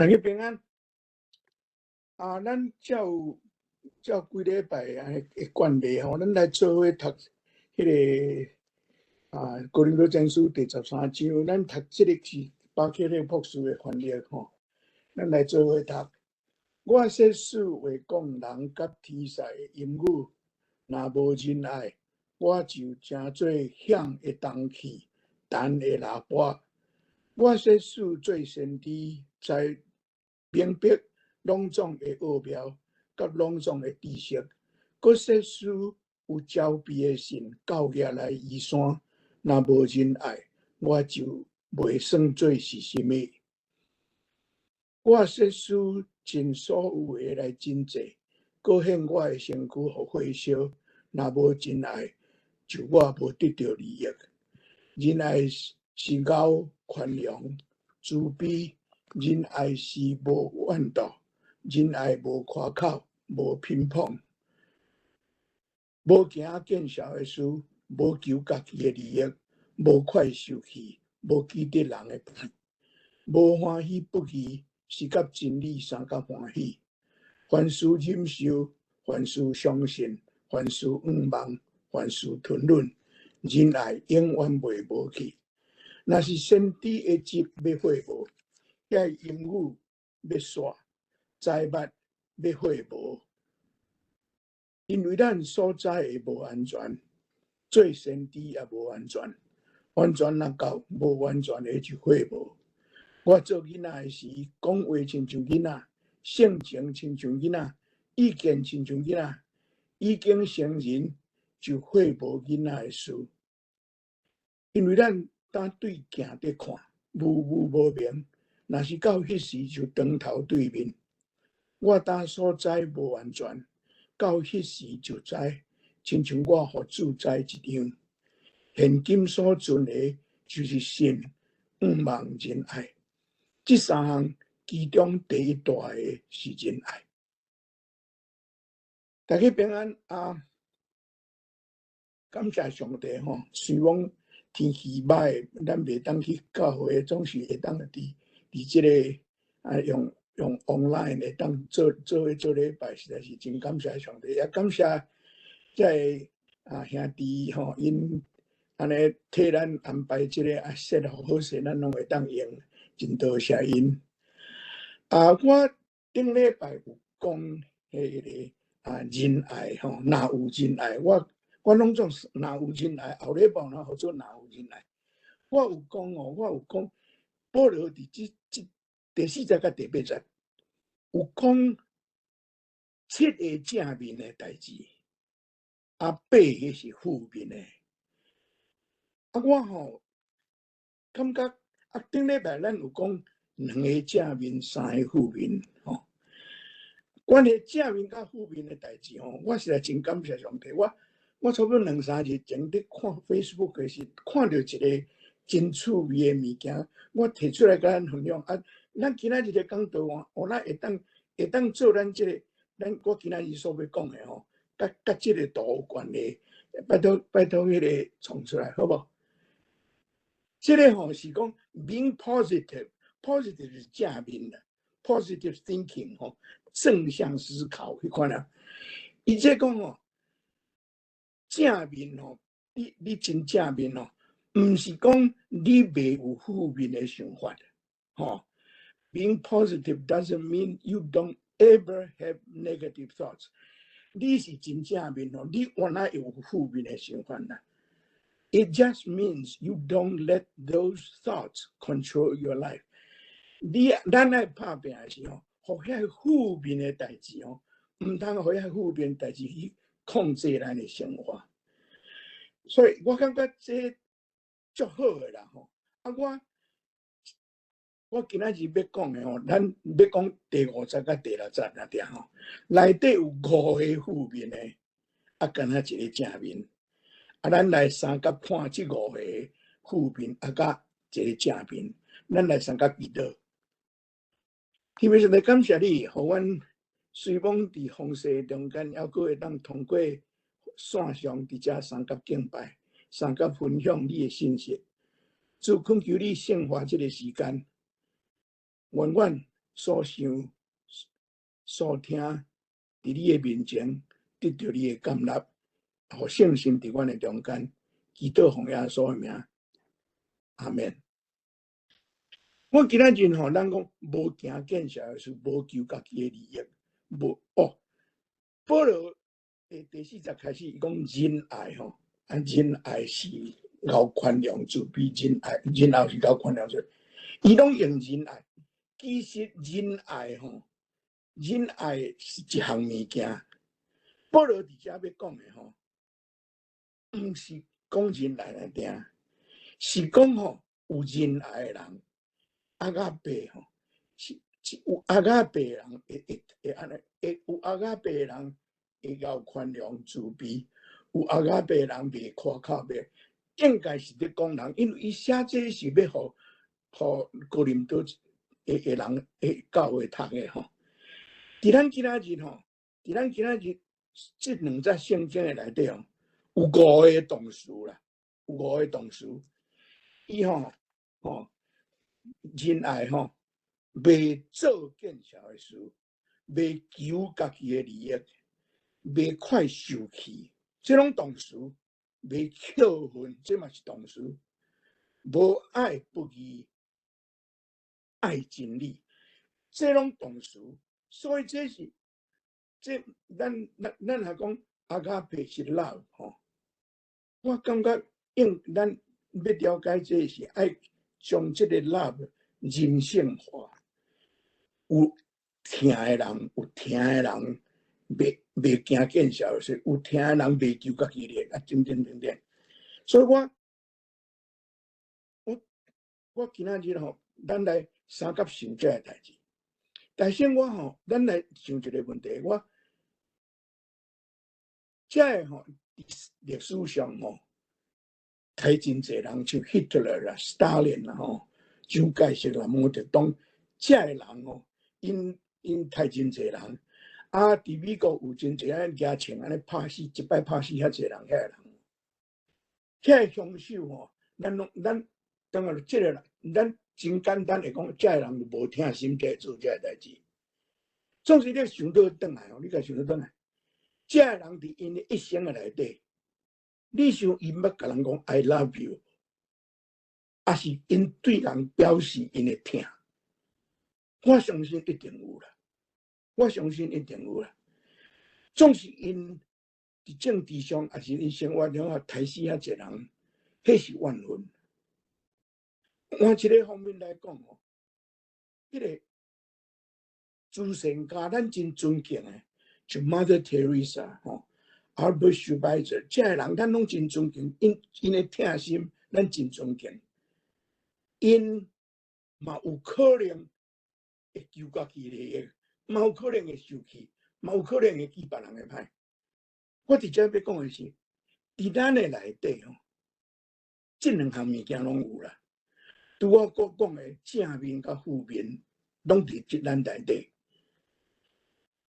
大家平安。咱照几礼拜的惯例吼，咱来做伙读迄个哥林多前书第13章，咱读这个是巴克勒博士的翻译吼，咱来做伙读。我说事为讲人甲天使的言语，若无仁爱，我就诚做响的铜器，弹的喇叭。我说事做先知，在明白朗总的奥妙，甲朗总的知识。我说事有招庇的神，教下来移山，若无仁爱，我就袂算做是什么。我说事尽所有的来真济，搁献我的身躯互火烧，若无仁爱，就我无得到利益。仁爱是厚宽容、慈悲，仁爱是无怨妒，仁爱无夸口，无偏颇，无行见笑的事，无求家己的利益，无快受气，无记得人的不义，无欢喜不义，是甲真理相甲欢喜。凡事忍受，凡事相信，凡事仰望，凡事吞忍，仁爱永远袂无去。若是先知的职要废无，遐英语要煞，财物要废无，因为咱所知的无安全，做先知也无安全，完全若到无完全的就废无。我做囡仔的时，讲话亲像囡仔，性情亲像囡仔，意见亲像囡仔，已经成人就废无囡仔的事，因为咱当对镜在看，模糊无明，若是到迄时就当头对面。我当所知无完全，到迄时就知，亲像我互主知一样。现今所存的，就是信、仰望、仁爱。这三项其中第一大的是仁爱。大家平安感谢上帝吼！虽讲天气歹，咱袂当去教会，总是会当伫即个用 online 会当做礼拜，实在是真感谢上帝，也感谢这兄弟吼，因安尼替咱安排即个set好势，咱拢会当用，真多谢因。我顶礼拜有讲迄个仁爱吼，若有仁爱，我拢总是若有仁爱，后礼拜若好做若有仁爱。我有讲，保罗伫即第4节甲第8节有讲7个正面的代志，8个是负面的。我感觉顶礼拜咱有讲2个正面，3个负面吼。关于正面甲负面的代志吼，我实在真感谢上帝。我差不多2-3日前伫看 Facebook 的时，看到一个真趣味的物件，我提出来甲咱分享。咱今仔日的讲道咱会当做咱即个，我今仔日所要讲的吼，甲即个图有关系。拜托迄个创出来，好无？即个吼是讲 being positive 是正面的 ，positive thinking 吼，正向思考迄款啊。伊即讲吼，正面吼，你真正面吼，毋是讲你袂有负面的想法，吼。Being positive doesn't mean you don't ever have negative thoughts。你是真正面吼，你原来有负面的想法啦。It just means you don't let those thoughts control your life。咱爱拍拼的时候，互遐负面的代志吼，毋通互遐负面代志去控制咱的生活。所以我感觉这足好的啦吼。我今仔日要讲的吼，咱要讲第5节甲第6节那点吼，内底有5个负面的，敢若一个正面。咱来三角看这5个负面，甲一个正面。咱来三角祈祷。天父上帝，感谢你，互阮随往伫风势中间，还阁会当通过线上伫遮三角敬拜、三角分享你的信息。主恳求你圣化这个时间，愿所想、所听，伫你的面前得到你的感纳，互圣心伫阮的中间，祈祷奉耶稣的名，阿免。我今仔日吼，咱讲无行见效的事，无求家己的利益，无哦。保罗第40开始，伊讲仁爱吼，仁爱是够宽容慈悲，仁爱是够宽容慈悲，伊拢用仁爱。其实仁爱吼，仁爱是一项物件。保罗伫遮要讲的吼，毋是讲仁爱来定，是讲吼有仁爱的人。阿加贝吼，是有阿加贝人会安尼，有阿加贝人会够宽容慈悲，有阿加贝人袂夸口袂，应该是咧讲人，因为伊写这是要互哥林多的人的教会读的吼。伫咱今仔日吼，伫咱今仔日这两则圣经的内底哦，有5个动词啦，有5个动词，伊吼。仁爱吼，袂做见效的事，袂求家己的利益，袂快受气，这种动词；袂扣分，这嘛是动词；无爱不义，爱真理，这种动词。所以这是咱来讲阿加佩是 love 吼。我感觉咱要了解这是爱将这个 love 人性化。有听的人，有听的人，袂惊见效的事；有听的人袂求家己利益，等等。所以我今仔日吼，咱来三甲想这个代志。但是我吼，咱来想一个问题，这吼历史上吼，太真侪人像 Hitler 啦、Stalin 啦吼、蒋介石啦、毛泽东，这个人吼，因太真侪人。伫美国有真侪安牙签安尼拍死，一摆拍死遐侪人，遐个人，遐个凶手吼，咱当然这个人，咱真简单来讲，这个人无听心在做这个代志。总是你想到转来哦，你甲想到转来，这个人伫因的一生的内底，你想伊捌甲人讲 I love you， 还是因对人表示因的疼？我相信一定有啦。我相信一定有啦。总是因伫政治上，还是因生活中杀死遐侪人，迄是怨恨。换一个方面来讲哦，迄个慈善家，咱真尊敬的，就 Mother Teresa 吼 ，Albert Schweitzer， 这个人咱拢真尊敬，因的疼心，咱真尊敬。因嘛有可能会求家己利益，嘛有可能会受气，嘛有可能会记别人的歹。我伫遮要讲的是，伫咱的内底吼，这两项物件拢有啦。拄我讲的正面甲负面，拢伫咱内底。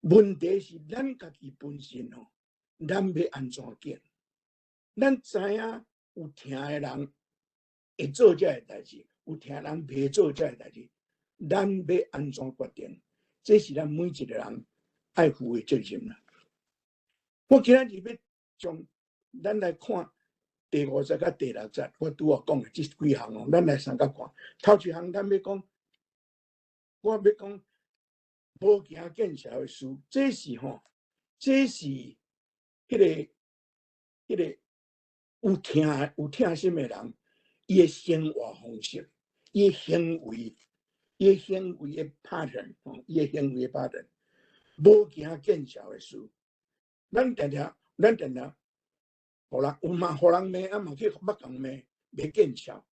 问题是咱家己本身吼，咱要安怎见？咱知影有听的人会做这个代志，有听人袂做这个代志，咱要安怎决定？这是咱每一个人爱负的责任啦。我今仔日要从咱来看第50甲第60，我拄好讲的这几项哦，咱来三甲看。头一项咱要讲，我要讲无行见效的事，这是吼，这是迄个有疼心的人，伊的生活方式，伊的行为的 pattern， 伊的行为的 pattern， 无行见效的事，咱常常，互人有嘛，互人骂，嘛去捌人骂，袂见效。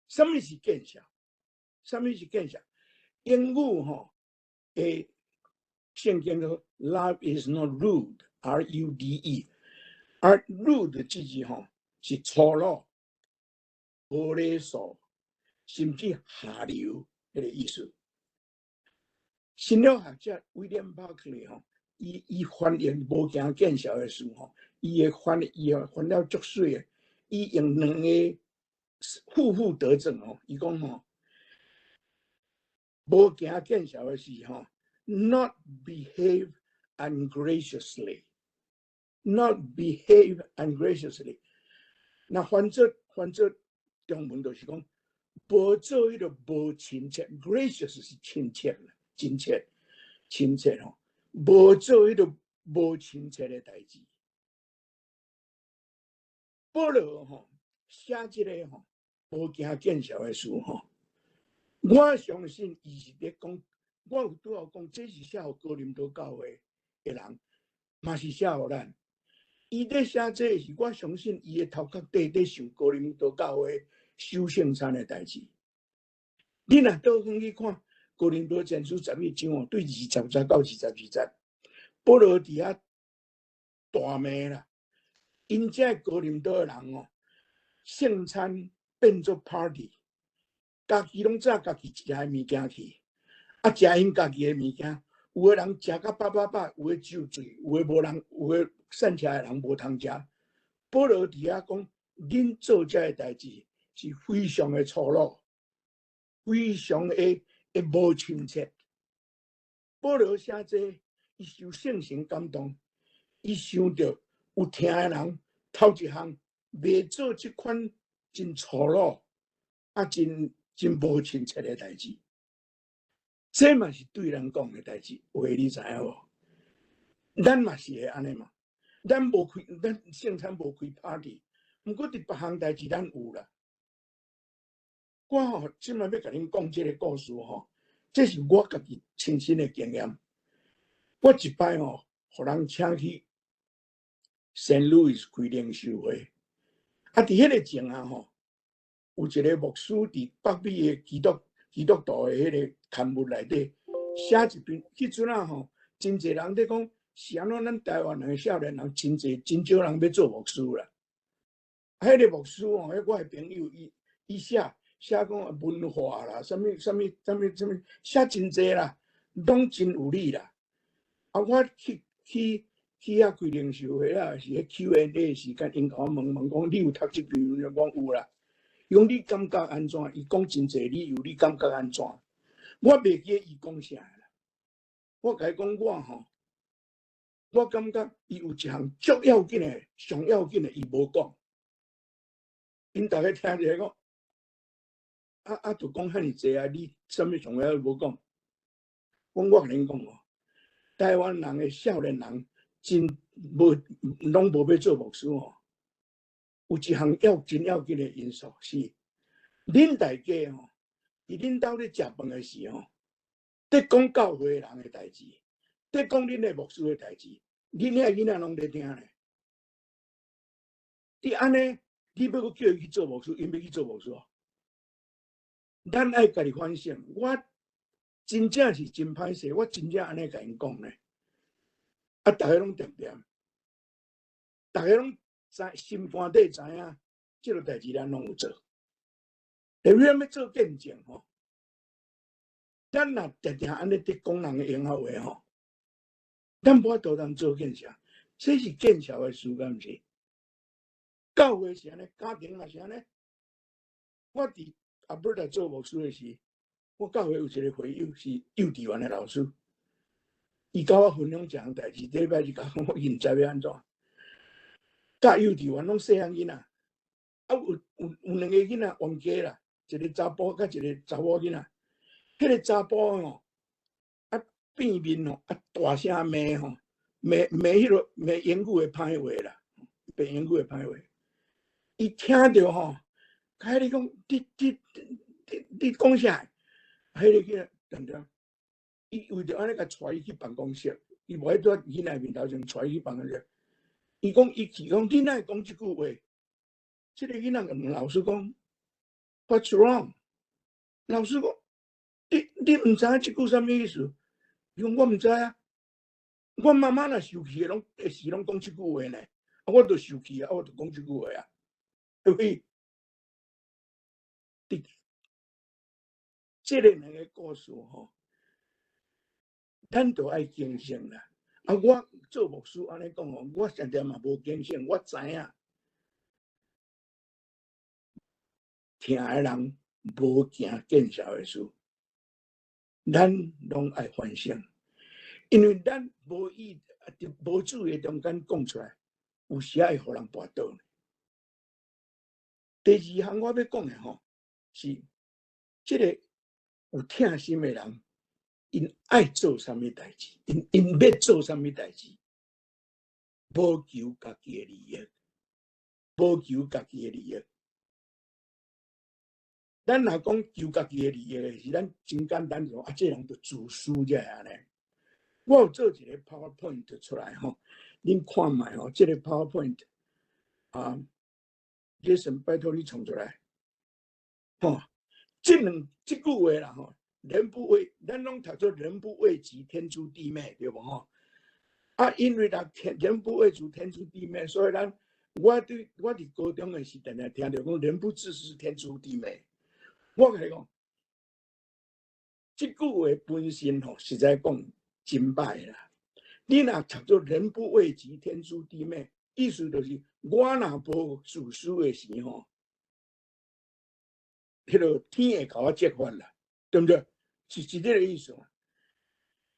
什么是见效？什么是见效？英语吼，圣经说 ，Love is not rude， R-U-D-E， 而 rude 这字吼是粗鲁、无礼数，甚至下流迄个意思。心理学者威廉·巴克利吼，伊翻译无行见效的事吼，伊会翻了足水的。伊用两个负得正吼，伊讲吼，无行见效的事吼 ，not behave ungraciously，not behave ungraciously。那翻作中文就是讲，无做迄个无亲切 ，gracious 是亲切啦，亲切吼，无做迄个无亲切的代志。保罗吼写即个吼无行见效的事吼，我相信伊是咧讲，我有拄好讲，这是写互哥林多教会的人，嘛是写互咱。伊咧写这是，我相信伊的头壳底咧想哥林多教会修圣餐的代志。你若倒转去看哥林多前书11章对20节到22节，保罗伫遐大骂啦，因这哥林多的人哦，圣餐变做 party， 家己拢炸家己一个物件去，食因家己的物件。有的人食到饱，有的酒醉，有的无人，有的散车的人无通食。保罗伫遐讲，恁做这个代志是非常的粗鲁，非常的无亲切。保罗写这，伊受圣神感动，伊想到有听的人头一项袂做这款真粗鲁真无亲切的代志。这嘛是对人讲的代志，话你知影无？咱嘛是会安尼嘛？咱圣餐无开 party， 不过伫别项代志咱有啦。我吼即摆要甲恁讲这个故事吼，这是我家己亲身的经验。我一摆吼，互人请去圣路易斯开灵修会，伫迄个前啊吼，有一个牧师伫北美的基督徒的迄个刊物内底写一篇，迄阵啊吼，真侪人咧讲，是安怎咱台湾人少年人真少人要做牧师啦。迄个牧师吼，我的朋友伊写讲文化啦，什么写真侪啦，拢真有理啦。我去遐开灵修会啦，是迄 Q&A 的时间，因甲我问讲，你有读这篇文？我讲有啦。伊讲你感觉安怎？伊讲真侪理由，你感觉安怎？我袂记伊讲啥啦。我甲伊讲我感觉伊有一项足要紧的、上要紧的，伊无讲。因大家听者讲，就讲遐尼济啊！你什么上要无讲？我甲恁讲哦，台湾人的少年人真拢无要做牧师哦。有一项真要紧的因素是，恁大家吼，伫恁兜咧食饭的时候，伫讲教会人的代志，伫讲恁的牧师的代志，恁遐囡仔拢咧听咧。你安尼，你要叫伊去做牧师，因要去做牧师哦。咱爱家己反省，我真正是真歹势，我真正安尼甲因讲咧。大家拢点，大家拢心肝底知影，即个代志咱拢有做。你要做见证吼，咱若定定安尼伫讲人的闲话吼，咱无法度通做见证，这是见效的事，敢毋是？教会是安尼，家庭嘛是安尼。我伫阿伯来做牧师的时，我教会有一个会友是幼稚园的老师，伊甲我分享一项代志，礼拜日甲我因知要安怎。教幼稚园拢细汉囡仔，有两个囡仔冤家啦，一个查甫甲一个查某囡仔。迄个查甫吼，变面吼，大声骂吼，骂迄个骂言语的歹话啦，骂言语的歹话。伊听着吼，甲你讲，你讲啥？迄个囡仔等等，伊为着安尼甲带伊去办公室，伊无爱在囡仔面头前带伊去办公室。伊讲，你哪会讲即句话？即个囡仔问老师讲 ，What's wrong？ 老师讲，你毋知影即句啥物意思？伊讲我毋知啊。我妈妈若受气，拢会时拢讲即句话呢。我著受气啊，我著讲即句话啊。所以，这个两个故事吼，咱都爱警醒啦。我做牧师安尼讲哦，我常常嘛无警醒，我知影听的人无行见效的事。咱拢爱反省，因为咱无意无主的中间讲出来，有时会互人绊倒。第二项我要讲的吼，是这个有疼心的人，因爱做啥物代志，因要做啥物代志，无求家己的利益，无求家己的利益。咱若讲求家己的利益的是咱真简单说，这人就自私才安尼。我有做一个 PowerPoint 出来吼，恁看卖吼，这个 PowerPoint 啊，Jason 拜托你创出来，吼，这句话啦吼，人不为，咱拢读做人不为己，天诛地灭，对无吼？啊，因为人不为己，天诛地灭，所以我伫高中的时阵听到讲人不自私，天诛地灭。我甲你讲，这句话本身吼，实在讲真歹啦。你若读做人不为己，天诛地灭，意思就是我若无自私的时吼，迄个天会甲我责罚啦，对不对？是这个意思嘛？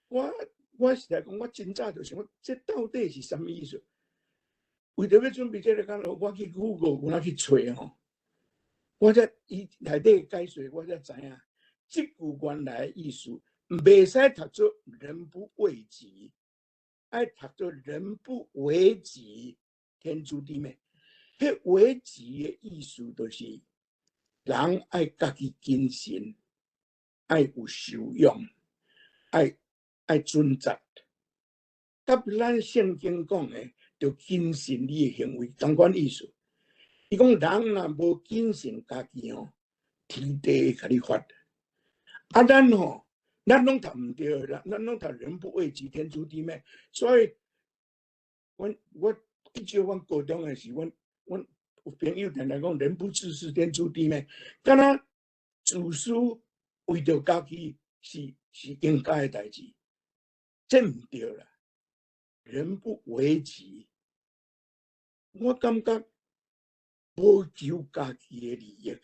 我实在讲，我真早就想，这到底是什么意思？为着要准备这个讲，我去 Google 有哪去找吼，我才伊内底解说，我才知影，这句原来的意思，袂使读做人不为己，爱读做人不为己，天诛地灭。迄为己的意思就是，人爱家己谨慎，爱有修养，爱准则。甲咱圣经讲的，就谨慎你的行为，同款意思。伊讲人若无谨慎家己吼，天地会甲你罚。啊，咱拢读唔对啦，咱拢读人不为己，天诛地灭。所以，我记得阮高中的时，阮有朋友常常讲人不自私，天诛地灭。敢若自私为着家己是应该的代志，这唔对啦。人不为己，我感觉无求家己的利益，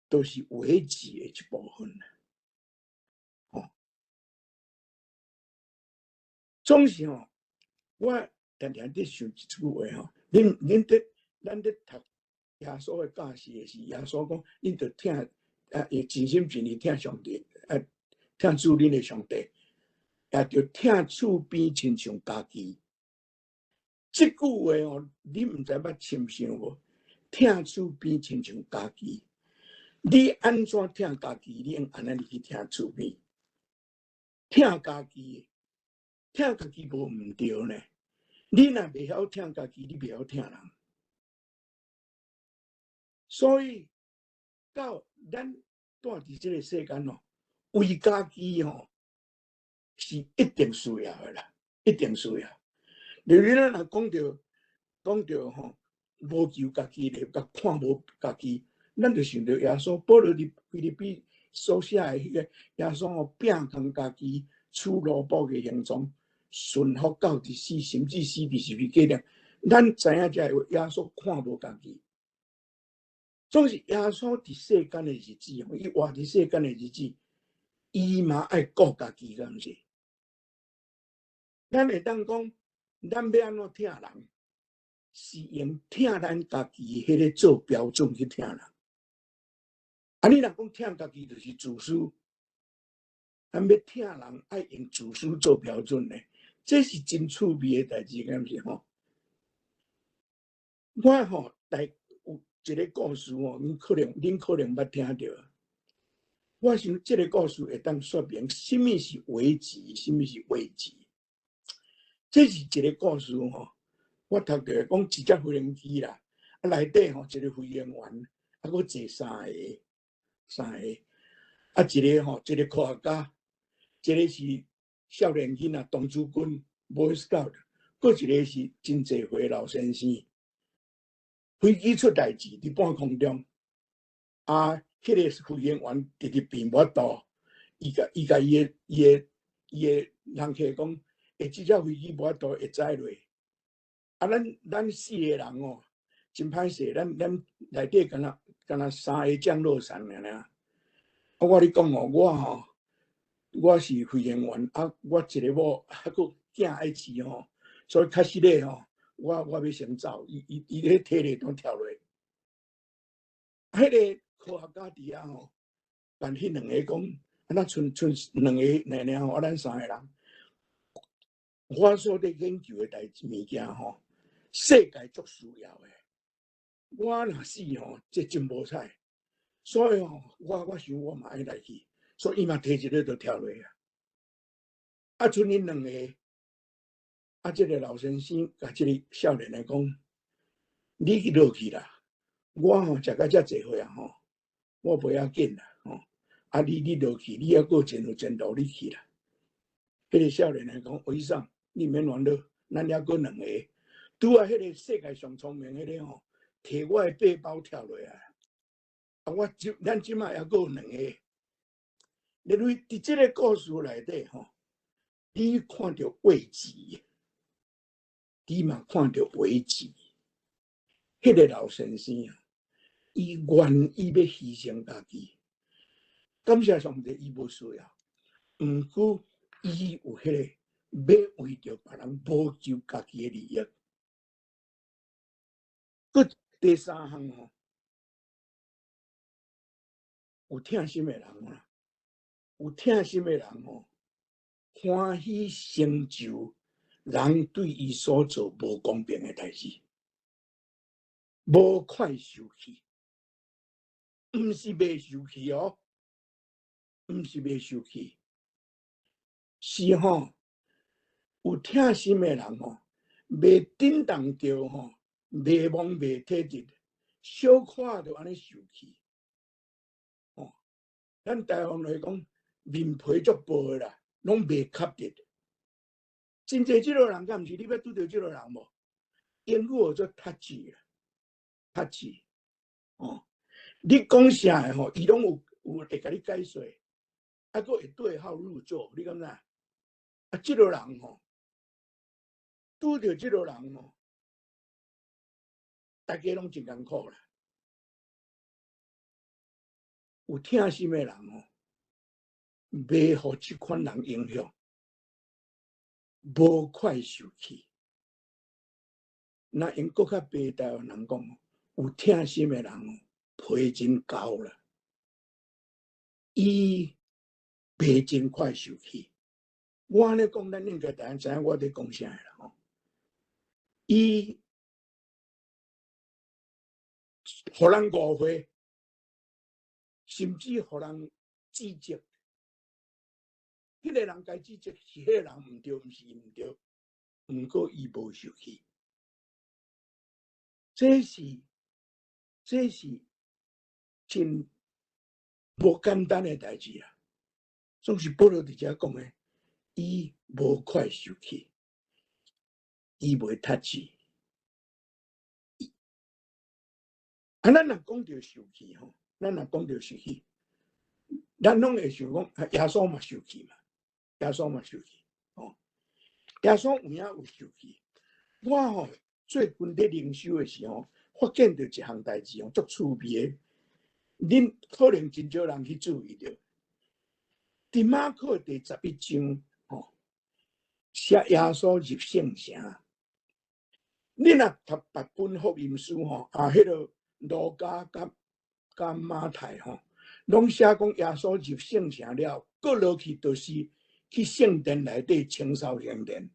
都是为己的一部分。哦，总是吼，我常常在想一句话吼，咱在读耶稣的教示的时，耶稣讲，恁着听会真心真意听上帝，听主恁的上帝，也着听厝边亲像家己。这句话哦，你唔知捌深想无？听厝边亲像家己，你安怎听家己？你用安尼去听厝边，听家己无唔对呢。你若袂晓听家己，你袂晓听人。所以到咱住伫这个世间哦，为家己哦是一定需要的啦，一定需要。例如咱若讲到吼，无求家己咧，甲看无家己，咱就想到耶稣保罗伫腓立比所写的迄个耶稣哦，摒空家己，取奴仆的形状，顺服到伫死，甚至死伫十字架上。咱知影这耶稣看无家己，总是耶稣伫世间的日子，伊活伫世间的日子，伊嘛爱顾家己，敢毋是？咱会当讲，咱要安怎听人？是用听咱家己迄个做标准去听人。啊，你若讲听家己就是自私，咱要听人爱用自私做标准呢？这是真趣味的代志，敢毋是吼？我吼有一个故事哦，恁可能捌听到。我想这个故事会当说明什么是为己，什么是为己。这是一个故事吼。我读到讲一只飞行机啦，啊内底吼一个飞行员，啊佫坐三个，啊一个科学家，一个是少年囡仔童子军 Boy Scout， 佫一个是真济岁老先生。飞机出代志伫半空中，啊，迄个飞行员直直变无度，伊甲伊的人客讲，这只飞机无度会载落。啊，咱四个人哦，真歹势，咱内底敢若三个降落伞尔。啊，我咧讲哦，我吼我是肺炎员啊，我一个某还佫囝爱饲吼，所以开始咧吼，我要先走，伊咧体力都跳落。迄个科学家伫遐吼，但迄两个讲，安那剩两个尔吼，咱三个人，我所伫研究的物件吼，世界足需要的。我若死吼，这真无彩。所以吼，我想我嘛爱来去，所以伊嘛摕一个就跳落啊。啊，剩因两个，啊，这个老先生甲这个少年的讲，你去落去啦，我吼食到遮济岁啊吼，我袂要紧啦吼。啊，你落去，你还佫真有前途，你去啦。迄个少年的讲，为啥？你免烦恼，咱还佫两个。拄啊，迄个世界上聪明迄个吼，摕我的背包跳落来。啊，咱即马还佫有两个。因为伫即个故事内底吼，你看到危机，你嘛看到危机。迄个老先生啊，伊愿意要牺牲家己，感谢上帝，伊无需要，毋过伊有迄个要为着别人保救家己的利益。佮第三项吼，有疼心的人啊，有疼心的人吼，欢喜成就人对伊所做无公平的代志，无快受气，毋是未受气哦，毋是未受气，是吼有疼心的人吼，未振动着吼，未忘未体质，小可就安尼受气。哦，咱台湾来讲，面皮足薄的啦，拢未吸得。真济即落人，敢毋是你要拄着即落人无？英语学做 touch 啦 ，touch。哦，你讲啥的吼，伊拢会甲你解说，啊，佫会对号入座，你感觉？啊，即落人吼，拄着即落人吼，大家拢真艰苦啦。有疼心的人吼，袂互即款人影响，无快受气。那用搁较白台湾人讲，有疼心的人哦，皮真厚啦，伊袂真快受气。我安尼讲，咱应该大家知影我伫讲啥啦吼。伊互人误会，甚至互人指责。迄个人该指责是迄个人毋对，毋是伊毋对，毋过伊无受气。这是真无简单的代志啊！总是保罗伫遮讲的，伊无快受气，伊袂读书。啊，咱若讲到受气吼，咱若讲到受气，咱拢会想讲，耶稣嘛受气嘛，耶稣嘛受气，哦，耶稣有影有受气。我吼最近伫灵修的时候，发现到一项代志哦，足趣味的。恁可能真少人去注意到，伫马可第11章吼，写耶稣入圣城。恁若读8本福音书吼，迄个路加甲马太吼，拢写讲耶稣入圣城了，过落去就是去圣殿内底清扫圣殿。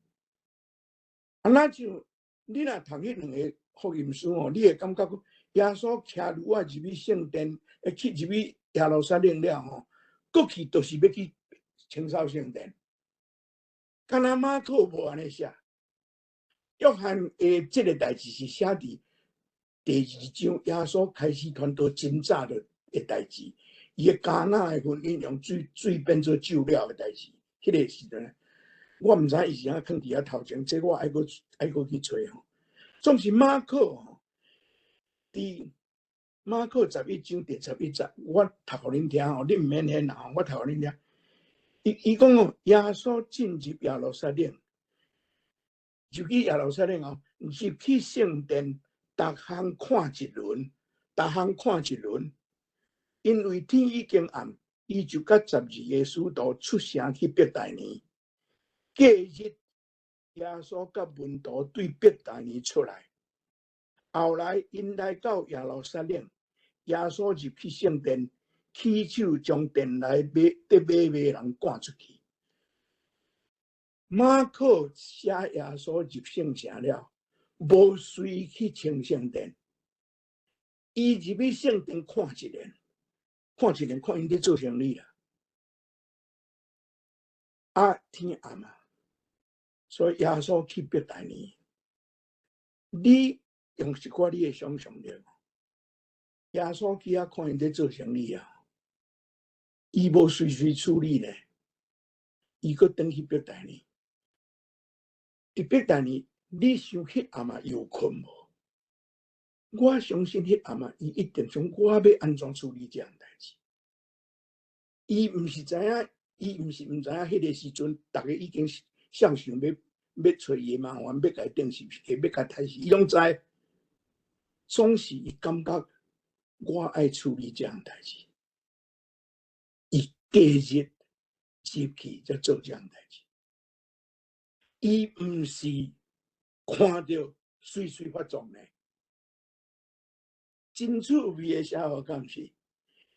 啊，那就你若读迄两个福音书吼，你会感觉讲耶稣骑驴仔入去圣殿，入去耶路撒冷了吼，过去就是要去清扫圣殿。敢若马可无安尼写。约翰的这个代志是写伫第2章，耶稣开始传道真早的代志。伊的迦纳的婚姻用水变做酒了的代志，迄个时阵，我毋知伊是安放伫遐头前，这我爱过去找吼。总是马可吼，伫马可11章第11节，我读互恁听吼，恁毋免念啦，我读互恁听。伊讲哦，耶稣进入耶路撒冷。入去耶路撒冷后，入去圣殿，逐项看一轮，因为天已经暗，伊就甲12个使徒出城去伯大尼。隔日，耶稣甲门徒对伯大尼出来。后来，因来到耶路撒冷，耶稣入去圣殿，起手将殿内买人赶出去。马可写耶稣入圣城了，无随去清圣殿。伊入去圣殿看一年，看因咧做生意啦。天暗啊，所以耶稣去伯大尼。你用一寡你的想象力，耶稣去遐看因咧做生意啊，伊无随处理呢，伊搁转去伯大尼。伫伯大尼，你想迄暗啊有困无？我相信迄暗啊，伊一定想我要安怎处理这样代志。伊毋是知影，伊毋是毋知影，迄个时阵，逐个已经想要找伊麻烦，要甲伊定是毋是，要甲刣死，伊拢知。总是伊感觉我爱处理这样代志，伊隔日入去才做这样代志。伊毋是看到随发作呢。真趣味的写法敢是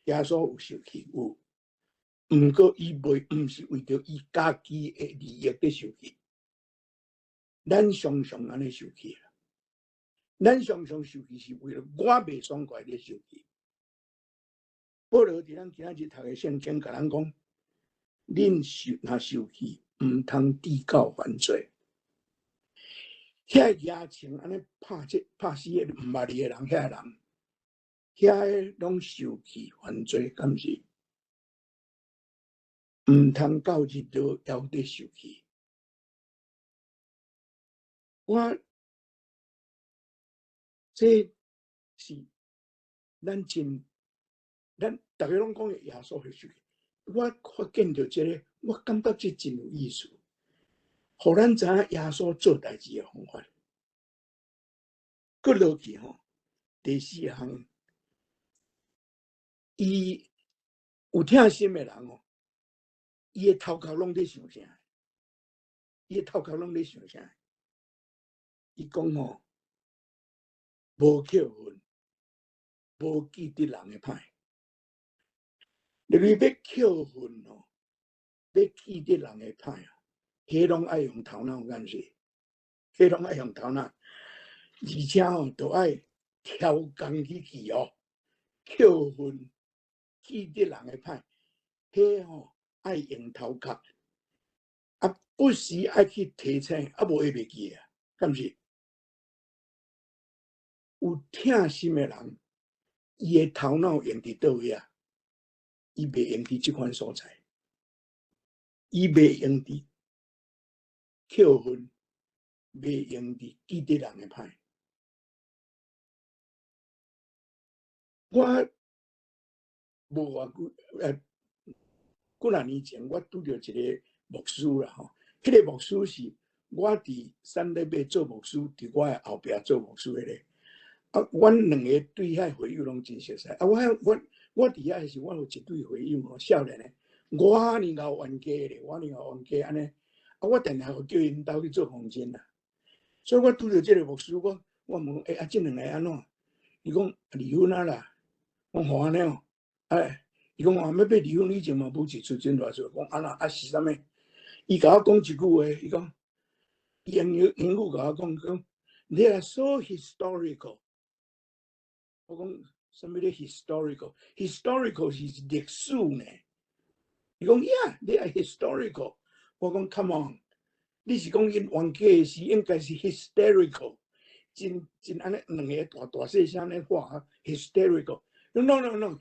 耶稣有受气有，毋过伊毋是为着伊家己的利益在受气。咱常常安尼受气啦，咱常常受气是为了我袂爽快咧受气。保罗伫咱今仔日读的圣经，甲咱讲，恁若受气，毋通递告犯罪。遐野情安尼拍死迄毋捌你的人，遐人，遐拢受气犯罪，敢是？毋通到日落还伫受气。这是咱大家拢讲耶稣会受气。我发现到这个，我感觉这真有意思，互咱知影耶稣做代志的方法。搁落去第4项，伊有疼心的人伊的头壳拢在想啥？伊的头壳拢在想啥？伊讲无扣分，无记得人的歹。你要扣分要记得人的歹迄拢爱用头脑，敢是？迄拢爱用头脑，而且都爱挑工去记扣分记得人的歹，迄爱用头壳，不时爱去提醒，无会袂记啊，敢是？有疼心的人，伊的头脑用伫倒位啊？伊袂用伫即款所在，伊袂用伫扣分，袂用伫记得人的歹。我无偌几若年前，我拄着一个牧师啦迄个牧师是我伫三立尾做牧师，伫我的后壁做牧师迄个。阮两个对遐会友拢真熟悉。我伫遐时，我有一对会友少年的，我尼老冤家咧，安尼。我定定有叫因兜去做风筝啦。所以我拄着这个牧师，我问这两个安怎？伊讲离婚啊啦。我讲安尼伊讲要离婚以前嘛，无一出真偌少。讲安那是啥物？伊甲我讲一句话，伊讲英语甲我讲，they are so historical。我讲什么咧 historical？historical 是历史呢？伊讲 yeah，they are historical。我讲 come on， 你是讲因冤家的时应该是 hysterical， 真安尼两个大细声咧话 hysterical。No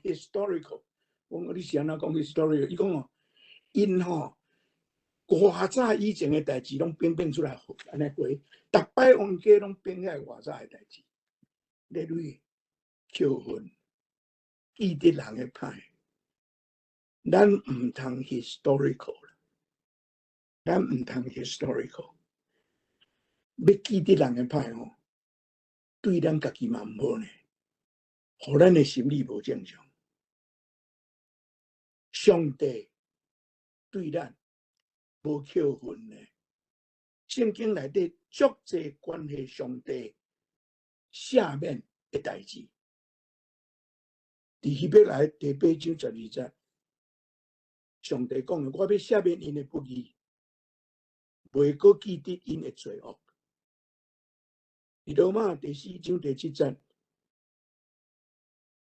historical。我讲你是安怎讲 historical？ 伊讲因偌早以前的代志拢编出来，安尼回，逐摆冤家拢编起来偌早的代志，咧类。扣分，记得人的歹，咱毋通 historical 啦，咱毋通 historical， 要记得人的歹对咱家己嘛毋好呢，互咱的心理无正常。上帝对咱无扣分的。圣经内底足侪关系上帝赦免的代志。伫希伯来第8章12节，上帝讲：我要赦免因的不义，袂阁记得因的罪恶。伫罗马第4章第7节，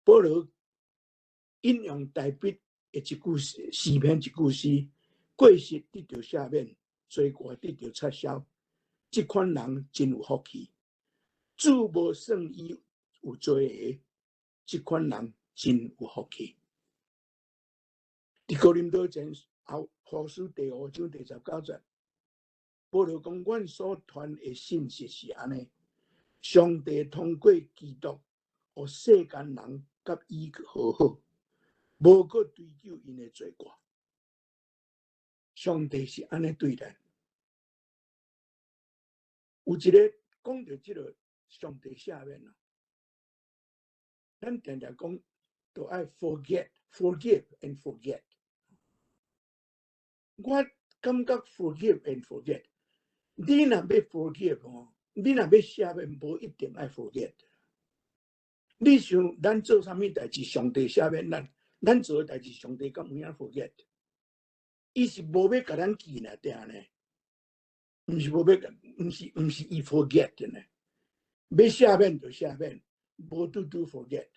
保罗引用大卫的一句诗篇，一句诗：过失得到赦免，罪过得到撤销。这款人真有福气。主无算伊有罪的，这款人真有福气。伫哥林多前后书第5章第19节，保罗讲：阮所传的信息是安尼，上帝通过基督，予世间人甲伊和好，无搁追究因的罪过。上帝是安尼对咱。有一个讲到这个上帝赦免啊，咱常常讲都爱 forgive and forget。我感觉 forgive and forget， 你若要 forgive 哦，你若要赦免，无一定爱 forget。你想咱做啥物代志，上帝赦免咱，咱做的代志，上帝敢有影 forget？ 伊是无要甲咱记呢，定呢？毋是无要，毋是伊 forget 呢？要赦免就赦免，无拄 forget。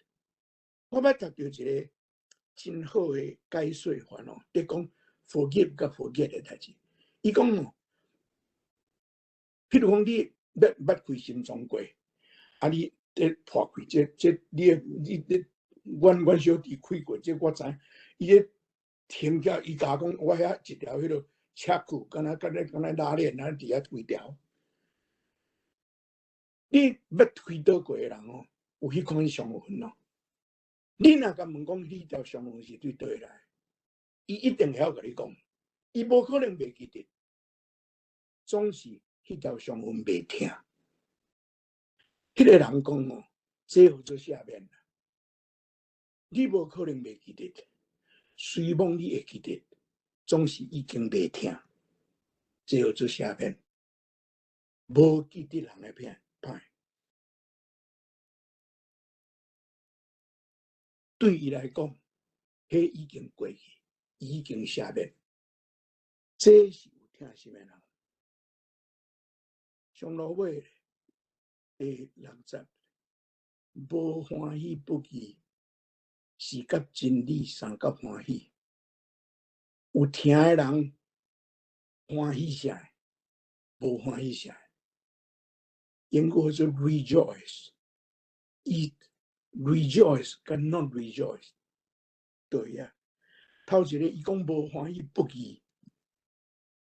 我捌读到一个真好的解说法哦，伫讲 forgive 甲 forget 的代志。伊讲哦，譬如讲你捌开心脏过，啊你破开这你阮小弟开过，这我知，伊咧停掉，伊甲我讲，我遐一条迄个车库，敢若拉链，咱伫遐规条。你捌开倒过的人哦，有迄款伤痕哦。你若甲问讲，你条伤痕是对倒来，伊一定会晓甲你讲，伊无可能袂记得，总是迄条伤痕袂疼。迄个人讲哦，这叫做赦免啦。你无可能袂记得，虽望你会记得，总是已经袂疼。这叫做赦免。无记得人的歹，对伊来讲，迄已经过去，已经赦免。这是有疼心的人。上路尾第6节，无欢喜不义，是甲真理相甲欢喜。有听的人欢喜啥？无欢喜啥？英国叫 rejoice， 伊 rejoice 跟 not rejoice， 对呀。头一个伊讲无欢喜不义，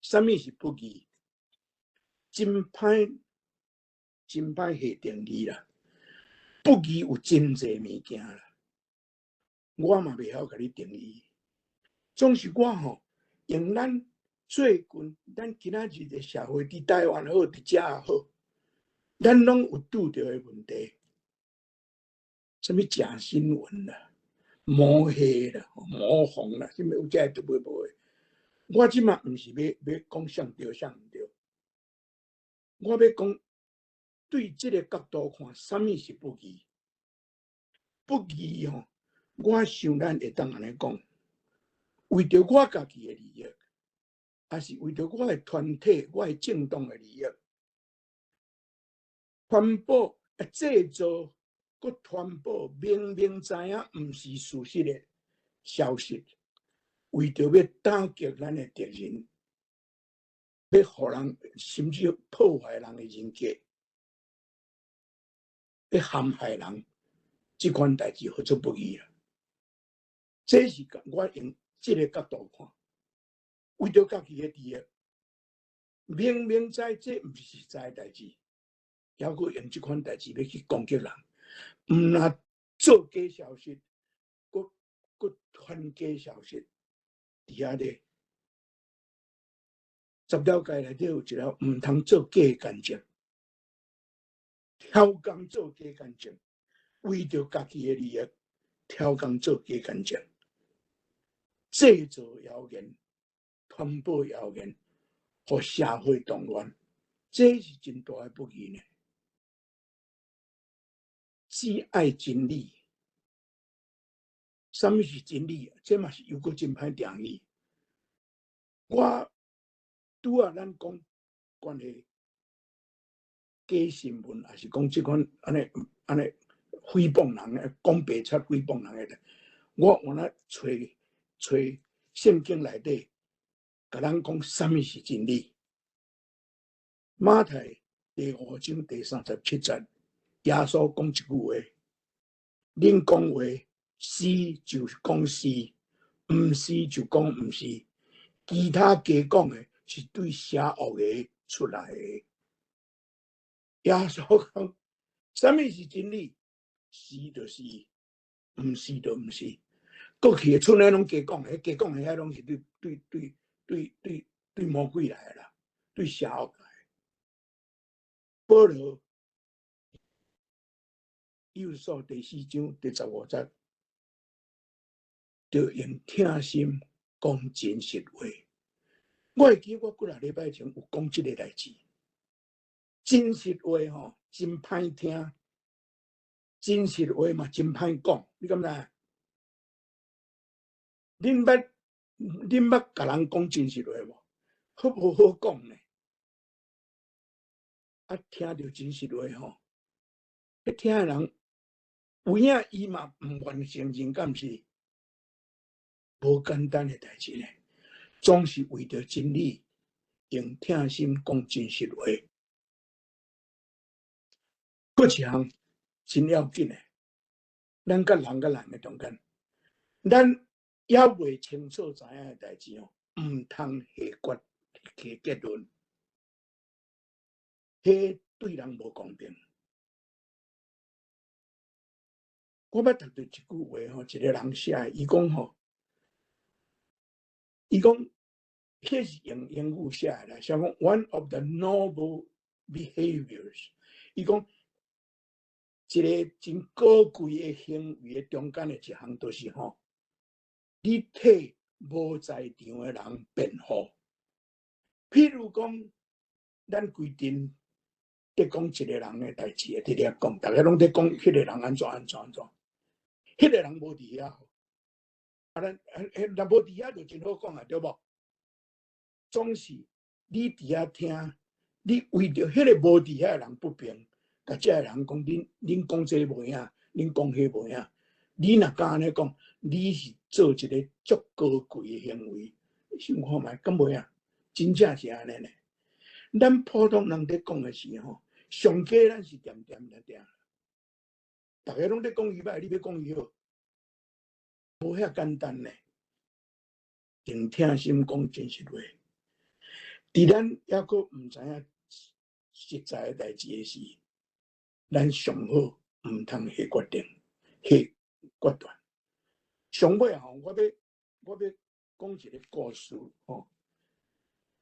什么是不义？真歹下定义啦。不义有真侪物件啦，我嘛袂晓甲你定义。总是我吼用咱最近咱今仔日的社会，伫台湾好，伫遮也好，咱拢有拄着的问题。什么假新闻啦、抹黑啦、模仿啦，什么有遮都袂无的。我即马毋是要讲啥对啥毋对，我要讲对这个角度看，什么是不义？不义吼，我想咱会当安尼讲，为着我家己的利益，还是为着我的团体、我的政党的利益，传播制造、搁传播明明知影毋是事实的消息，为着要打击咱的敌人，要互人甚至破坏人的人格，要陷害人，这款代志叫做不义啦。这是我用这个角度看，为着家己的利益，明明知这毋是实在代志，还阁用这款代志要去攻击人，毋若做假消息，阁传假消息，伫遐咧。10条街内底有一条，毋通做假干净，挑工做假干净，为着家己的利益，挑工做假干净。制造谣言、传播谣言，和社会动乱，这是真大的不义呢。只爱真理，什么是真理？这嘛是有个真歹定义。我拄啊，咱讲关系假新闻，还是讲即款安尼诽谤人的，讲白贼诽谤人的。我有那找圣经内底，甲咱讲什么是真理。马太第5章第37节，耶稣讲一句话：恁讲话是就是讲是，毋是就讲毋是，其他加讲的是对邪恶的出来的。耶稣讲，什么是真理？是就是，毋是就毋是。过去的村的拢加讲的，加讲的遐拢是对魔鬼来的啦，对邪恶来的。保罗幼书第4章第15节，就用听心讲真实话。我会记我几啊礼拜前有讲这个代志，真实话吼真歹听，真实话嘛真歹讲，你敢知？恁捌甲人讲真实话无？好无好讲呢？啊，听到真实话吼，迄听的人有影伊嘛毋愿承认，敢是无简单的代志呢？总是为着真理，用听心讲真实话。搁一项真要紧的，咱甲人的中间，咱也未清楚知影的代志哦，毋通下结论，迄对人无公平。我捌读到一句话吼，一个人写的，伊讲吼，迄是用英语写的啦，像讲 one of the noble behaviors， 伊讲一个真高贵的行为的中间的一项，就是吼，你替无在场的人辩护。譬如讲，咱规定在讲一个人的代志，直直讲，大家拢在讲迄个人安怎，迄个人无伫遐，啊，咱无伫遐就真好讲啊，对无？总是你伫遐听，你为着迄个无伫遐人不平，甲遮个人讲恁讲这无影，恁讲迄无影，你若敢安尼讲，你是做一个足高贵的行为，想看觅，敢无影？真正是安尼呢。咱普通人在讲的时候，上加咱是点，大家拢在讲伊歹，你要讲伊好，无遐简单呢。用听心讲真实话。伫咱还阁毋知影实在的代志的时，咱上好毋通下决定、下决断。上尾吼，我要讲一个故事吼，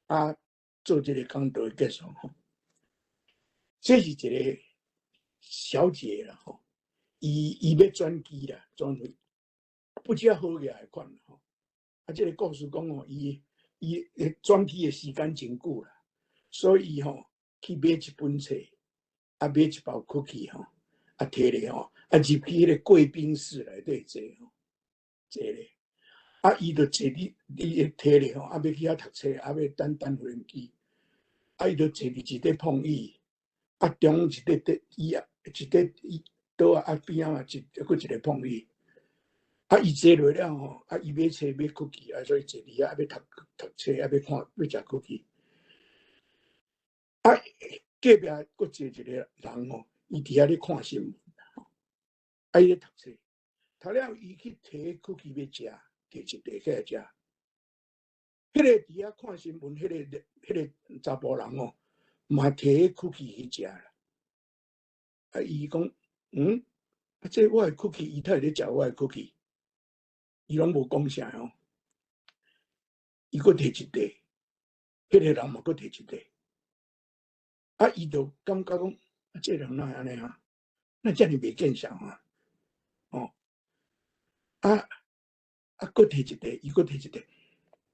啊，做这个讲道结束吼。这是一个小姐啦吼，伊要转机啦，转去不只好个的款吼。啊，这个故事讲吼，伊转机的时间真久啦，所以吼去买一本册，啊买一包 cookie 吼，啊摕咧吼，啊入去迄个贵宾室内底坐吼，坐咧，啊伊就坐你摕咧吼，啊要去遐读册，啊要等飞机，啊伊就坐伫一块碰椅，啊中一块椅啊，一块桌啊，边仔嘛佫一个碰椅。啊，伊坐落了吼，啊，伊买册买 cookie， 啊，所以坐伫遐，啊，要读册，啊，要看，要食 cookie。啊，隔壁佫坐一个人吼，伊伫遐咧看新闻，啊，伊咧读册，读了伊去摕 cookie 要食，摕一块起来食。迄个伫遐看新闻，迄个查甫人吼，嘛摕 cookie 去食啦。啊，伊讲，啊，这我的 cookie，伊太咧食我的 cookie。伊拢无讲啥哦，伊佫摕一块，迄个人嘛佫摕一块，啊，伊就感觉讲，啊，这人哪安尼啊？那遮尔袂见相啊？哦，啊，啊，搁摕一块，伊搁摕一块，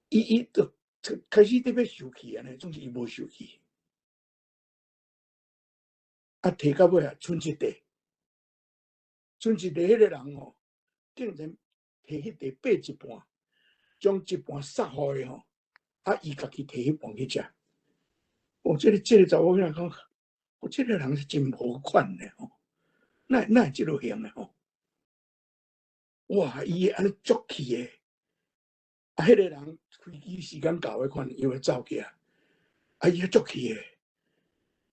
伊就开始伫要受气安尼，总是伊无受气。啊，摕到尾啊，剩一块，迄个人哦，竟然摕迄块掰一半，将一半撒互伊吼，啊，伊家己摕迄半去食。哦，这个查某囝讲，哦，这个人是真无款的吼，哪会这落样的吼？哇，伊安尼足气的，啊，迄个人飞机时间到的款，伊会走起啊，啊，伊足气的，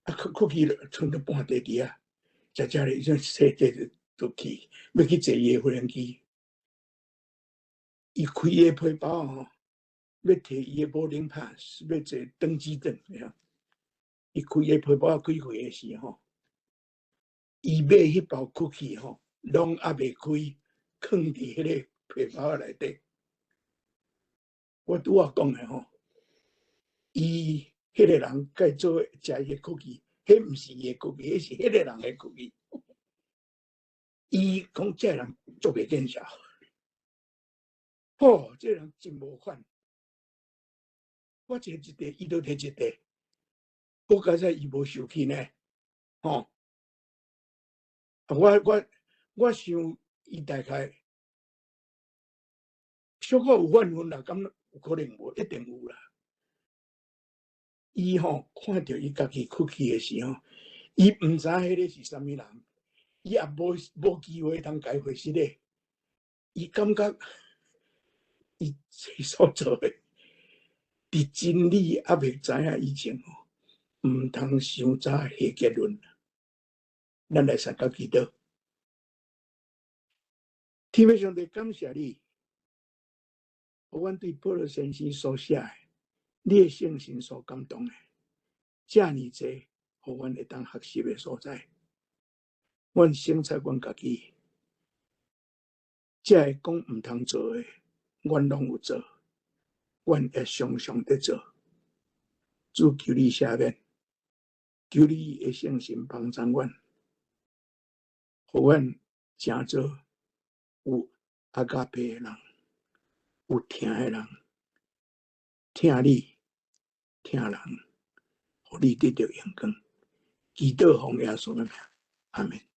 啊，去剩到半地底啊，食咧，伊就洗地就去，要去坐伊的飞机，伊开伊的皮包吼，要摕伊的boarding pass，要坐登机证，伊开伊皮包开开的时吼，伊买迄包 cookie 吼，拢还未开，藏伫迄个皮包内底。我拄仔讲的吼，伊迄个人该做食伊的 cookie， 迄毋是伊的 cookie， 迄是迄个人的 cookie。伊讲这人做袂见效，哦，这人真无款。我摕一块，伊都摕一块，我感觉伊无受气呢，吼。我想伊大概小可有怨恨啦，敢有可能无？一定有啦。伊吼看到伊家己出去的时候，伊毋知迄个是啥物人，伊也无机会通解回释咧。伊感觉伊所做的，伫真理还未知影以前吼，毋通伤早下结论。咱来三角祈祷，天父上帝感谢你，互阮对保罗先生所写的，你的圣心所感动的，遮尔济，互阮会当学习的所在。阮省察阮家己，遮会讲毋通做的，阮拢有做，阮会常常在做。主求你赦免，求你的圣心帮助阮，互阮成做有阿加佩的人，有听的人，听你，听人，互你得到阳光。祈祷奉耶稣的名，阿门。